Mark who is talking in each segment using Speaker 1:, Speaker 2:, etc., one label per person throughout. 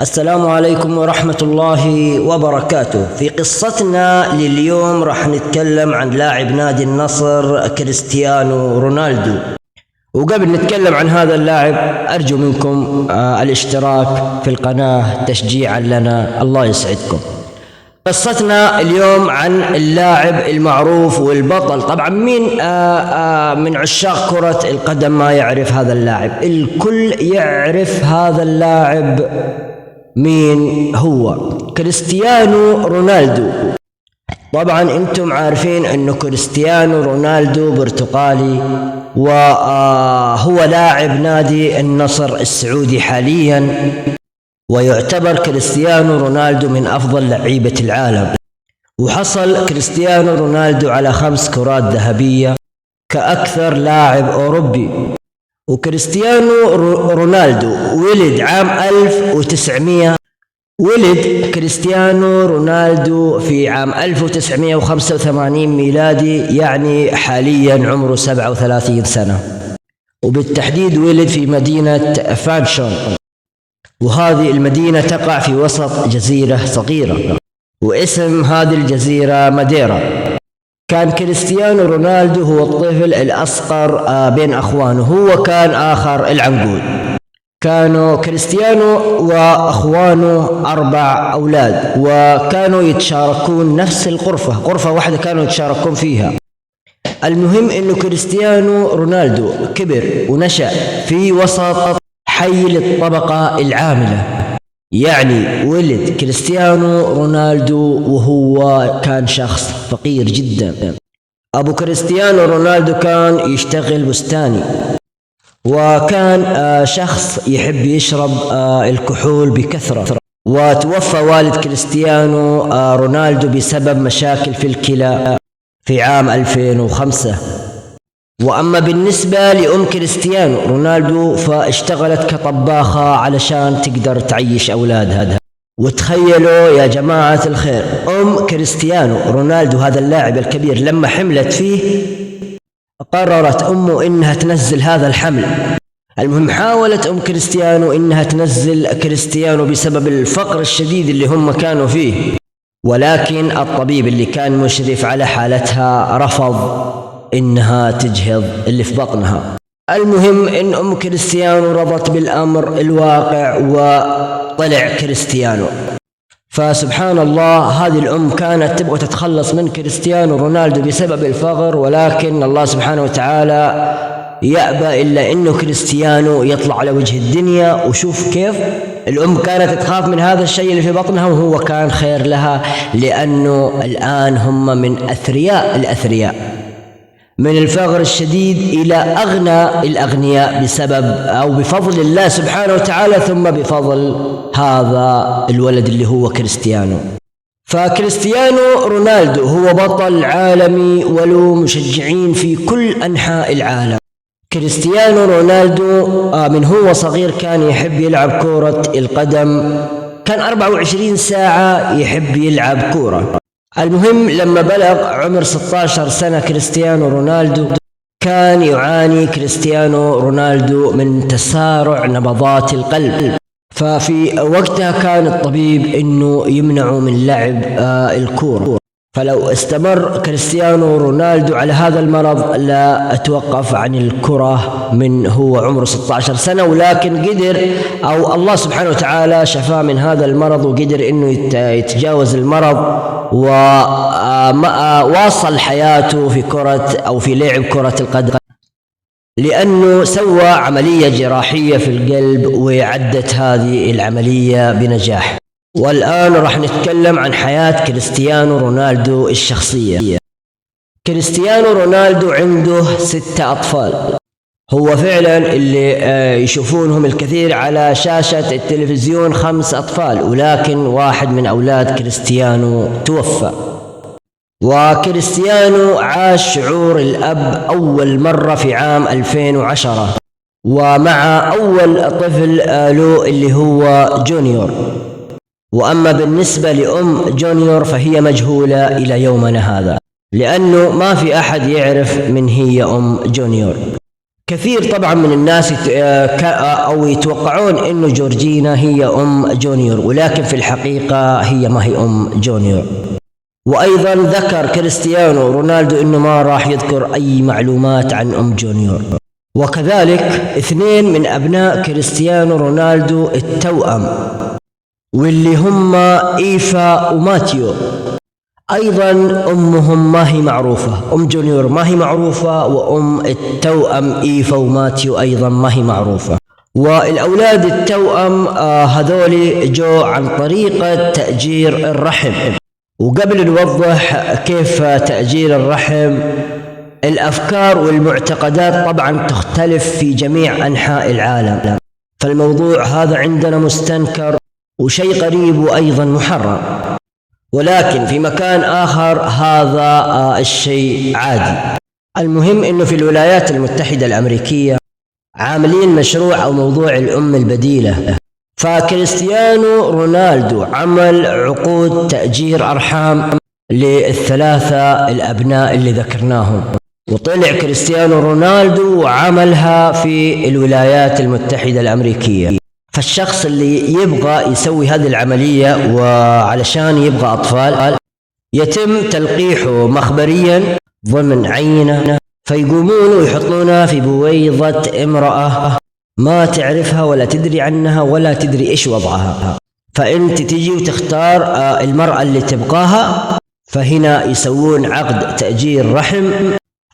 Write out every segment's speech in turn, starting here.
Speaker 1: السلام عليكم ورحمة الله وبركاته. في قصتنا لليوم راح نتكلم عن لاعب نادي النصر كريستيانو رونالدو. وقبل نتكلم عن هذا اللاعب أرجو منكم الاشتراك في القناة تشجيعا لنا، الله يسعدكم. قصتنا اليوم عن اللاعب المعروف والبطل. طبعا مين من عشاق كرة القدم ما يعرف هذا اللاعب؟ الكل يعرف هذا اللاعب. مين هو؟ كريستيانو رونالدو. طبعا انتم عارفين انه كريستيانو رونالدو برتقالي، وهو لاعب نادي النصر السعودي حاليا، ويعتبر كريستيانو رونالدو من افضل لعيبة العالم. وحصل كريستيانو رونالدو على 5 كرات ذهبية كأكثر لاعب أوروبي. وكريستيانو رونالدو ولد عام 1900. ولد كريستيانو رونالدو في عام 1985 ميلادي، يعني حاليا عمره 37 سنة، وبالتحديد ولد في مدينة فانشون، وهذه المدينة تقع في وسط جزيرة صغيرة، واسم هذه الجزيرة ماديرا. كان كريستيانو رونالدو هو الطفل الأصغر بين أخوانه، هو كان آخر العنقود. كانوا كريستيانو وأخوانه 4 أولاد، وكانوا يتشاركون نفس غرفة واحدة كانوا يتشاركون فيها. المهم إنه كريستيانو رونالدو كبر ونشأ في وسط حي للطبقة العاملة، يعني ولد كريستيانو رونالدو وهو كان شخص فقير جدا. أبو كريستيانو رونالدو كان يشتغل بستاني، وكان شخص يحب يشرب الكحول بكثرة. وتوفى والد كريستيانو رونالدو بسبب مشاكل في الكلى في عام 2005. وأما بالنسبة لأم كريستيانو رونالدو فاشتغلت كطباخة علشان تقدر تعيش أولادها. وتخيلوا يا جماعة الخير، أم كريستيانو رونالدو هذا اللاعب الكبير لما حملت فيه قررت أمه إنها تنزل هذا الحمل. المهم حاولت أم كريستيانو إنها تنزل كريستيانو بسبب الفقر الشديد اللي هم كانوا فيه، ولكن الطبيب اللي كان مشرف على حالتها رفض إنها تجهض اللي في بطنها. المهم إن أم كريستيانو رضت بالأمر الواقع وطلع كريستيانو. فسبحان الله، هذه الأم كانت تبغى تتخلص من كريستيانو رونالدو بسبب الفقر، ولكن الله سبحانه وتعالى يأبى إلا إنه كريستيانو يطلع على وجه الدنيا. وشوف كيف الأم كانت تخاف من هذا الشيء اللي في بطنها، وهو كان خير لها، لأنه الآن هم من أثرياء الأثرياء، من الفقر الشديد إلى أغنى الأغنياء بسبب أو بفضل الله سبحانه وتعالى، ثم بفضل هذا الولد اللي هو كريستيانو. فكريستيانو رونالدو هو بطل عالمي وله مشجعين في كل أنحاء العالم. كريستيانو رونالدو من هو صغير كان يحب يلعب كرة القدم، كان 24 ساعة يحب يلعب كرة. المهم لما بلغ عمر 16 سنة كريستيانو رونالدو كان يعاني كريستيانو رونالدو من تسارع نبضات القلب، ففي وقتها كان الطبيب انه يمنعه من لعب الكورة. فلو استمر كريستيانو رونالدو على هذا المرض لا اتوقف عن الكرة من هو عمره 16 سنة، ولكن قدر او الله سبحانه وتعالى شفاه من هذا المرض، وقدر انه يتجاوز المرض، وواصل حياته في كرة أو في لعب كرة القدم، لأنه سوى عملية جراحية في القلب وعدت هذه العملية بنجاح. والآن راح نتكلم عن حياة كريستيانو رونالدو الشخصية. كريستيانو رونالدو عنده 6 أطفال. هو فعلا اللي يشوفونهم الكثير على شاشة التلفزيون 5 أطفال، ولكن واحد من أولاد كريستيانو توفى. وكريستيانو عاش شعور الأب أول مرة في عام 2010، ومع أول طفل له اللي هو جونيور. وأما بالنسبة لأم جونيور فهي مجهولة إلى يومنا هذا، لأنه ما في أحد يعرف من هي أم جونيور. كثير طبعا من الناس أو يتوقعون أنه جورجينا هي أم جونيور، ولكن في الحقيقة هي ما هي أم جونيور. وأيضا ذكر كريستيانو رونالدو أنه ما راح يذكر أي معلومات عن أم جونيور. وكذلك 2 من أبناء كريستيانو رونالدو التوأم، واللي هم إيفا وماتيو، أيضا أمهم ما هي معروفة. أم جونيور ما هي معروفة، وأم التوأم إيفا وماتيو أيضا ما هي معروفة. والأولاد التوأم هذول جو عن طريقة تأجير الرحم. وقبل نوضح كيف تأجير الرحم، الأفكار والمعتقدات طبعا تختلف في جميع أنحاء العالم، فالموضوع هذا عندنا مستنكر وشيء قريب وأيضا محرم، ولكن في مكان آخر هذا الشيء عادي. المهم أنه في الولايات المتحدة الأمريكية عاملين مشروع أو موضوع الأم البديلة، فكريستيانو رونالدو عمل عقود تأجير أرحام ل3 الأبناء اللي ذكرناهم، وطلع كريستيانو رونالدو وعملها في الولايات المتحدة الأمريكية. فالشخص اللي يبغى يسوي هذه العملية وعلشان يبغى أطفال يتم تلقيحه مخبريا ضمن عينة، فيقومون ويحطونها في بويضة امرأة ما تعرفها ولا تدري عنها ولا تدري إيش وضعها. فأنت تجي وتختار المرأة اللي تبغاها، فهنا يسوون عقد تأجير رحم.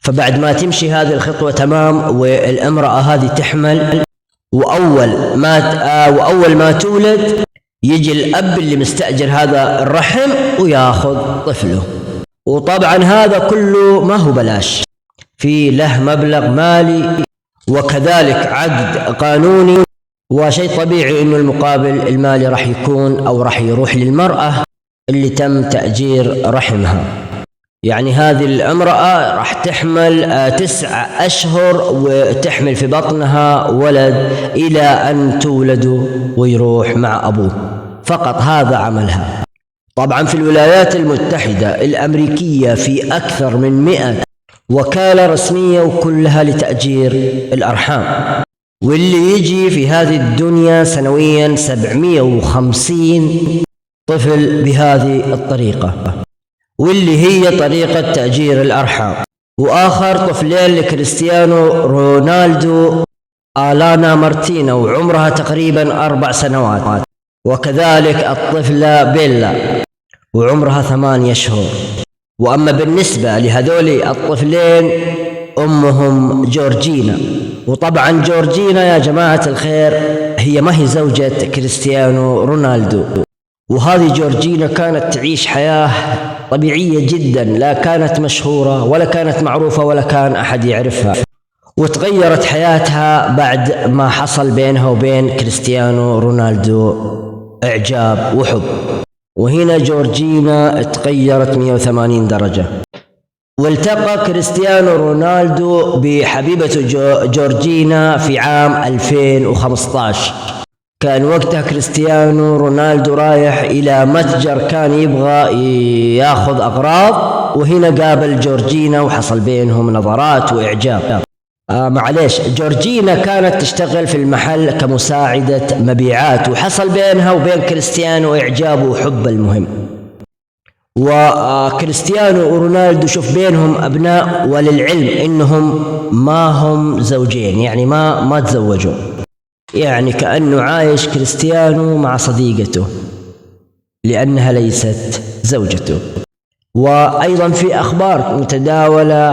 Speaker 1: فبعد ما تمشي هذه الخطوة تمام والامرأة هذه تحمل، وأول ما تولد يجي الأب اللي مستأجر هذا الرحم وياخذ طفله. وطبعا هذا كله ما هو بلاش، في له مبلغ مالي وكذلك عقد قانوني، وشيء طبيعي انه المقابل المالي راح يكون او راح يروح للمرأة اللي تم تأجير رحمها. يعني هذه الامرأة راح تحمل 9 أشهر وتحمل في بطنها ولد إلى أن تولد ويروح مع أبوه، فقط هذا عملها. طبعا في الولايات المتحدة الأمريكية في أكثر من 100 وكالة رسمية وكلها لتأجير الأرحام، واللي يجي في هذه الدنيا سنويا 750 طفل بهذه الطريقة، واللي هي طريقة تأجير الأرحام. وآخر 2 طفلين لكريستيانو رونالدو، آلانا مارتينا وعمرها تقريبا 4 سنوات، وكذلك الطفلة بيلا وعمرها 8 أشهر. وأما بالنسبة لهذول الطفلين أمهم جورجينا. وطبعا جورجينا يا جماعة الخير هي ما هي زوجة كريستيانو رونالدو، وهذه جورجينا كانت تعيش حياة طبيعية جدا، لا كانت مشهورة ولا كانت معروفة ولا كان أحد يعرفها، وتغيرت حياتها بعد ما حصل بينها وبين كريستيانو رونالدو إعجاب وحب. وهنا جورجينا تغيرت 180 درجة. والتقى كريستيانو رونالدو بحبيبة جورجينا في عام 2015. كان وقتها كريستيانو رونالدو رايح إلى متجر، كان يبغى ياخذ أغراض، وهنا قابل جورجينا وحصل بينهم نظرات وإعجاب. معليش، جورجينا كانت تشتغل في المحل كمساعدة مبيعات، وحصل بينها وبين كريستيانو إعجاب وحب. المهم وكريستيانو ورونالدو شوف بينهم أبناء، وللعلم إنهم ما هم زوجين، يعني ما تزوجوا، يعني كأنه عايش كريستيانو مع صديقته لأنها ليست زوجته. وأيضا في أخبار متداولة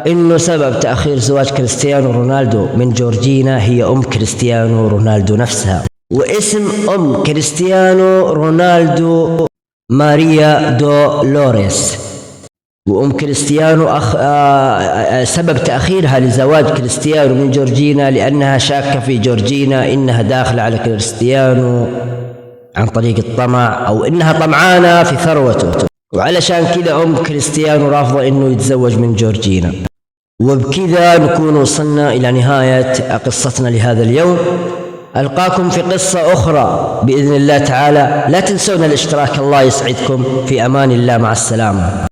Speaker 1: إنه سبب تأخير زواج كريستيانو رونالدو من جورجينا هي أم كريستيانو رونالدو نفسها. واسم أم كريستيانو رونالدو ماريا دولوريس. وأم كريستيانو سبب تأخيرها لزواج كريستيانو من جورجينا لأنها شاكة في جورجينا إنها داخلة على كريستيانو عن طريق الطمع، أو إنها طمعانة في ثروته، وعلشان كذا أم كريستيانو رافضة إنه يتزوج من جورجينا. وبكذا نكون وصلنا إلى نهاية قصتنا لهذا اليوم. ألقاكم في قصة أخرى بإذن الله تعالى. لا تنسون الاشتراك. الله يسعدكم. في أمان الله. مع السلامة.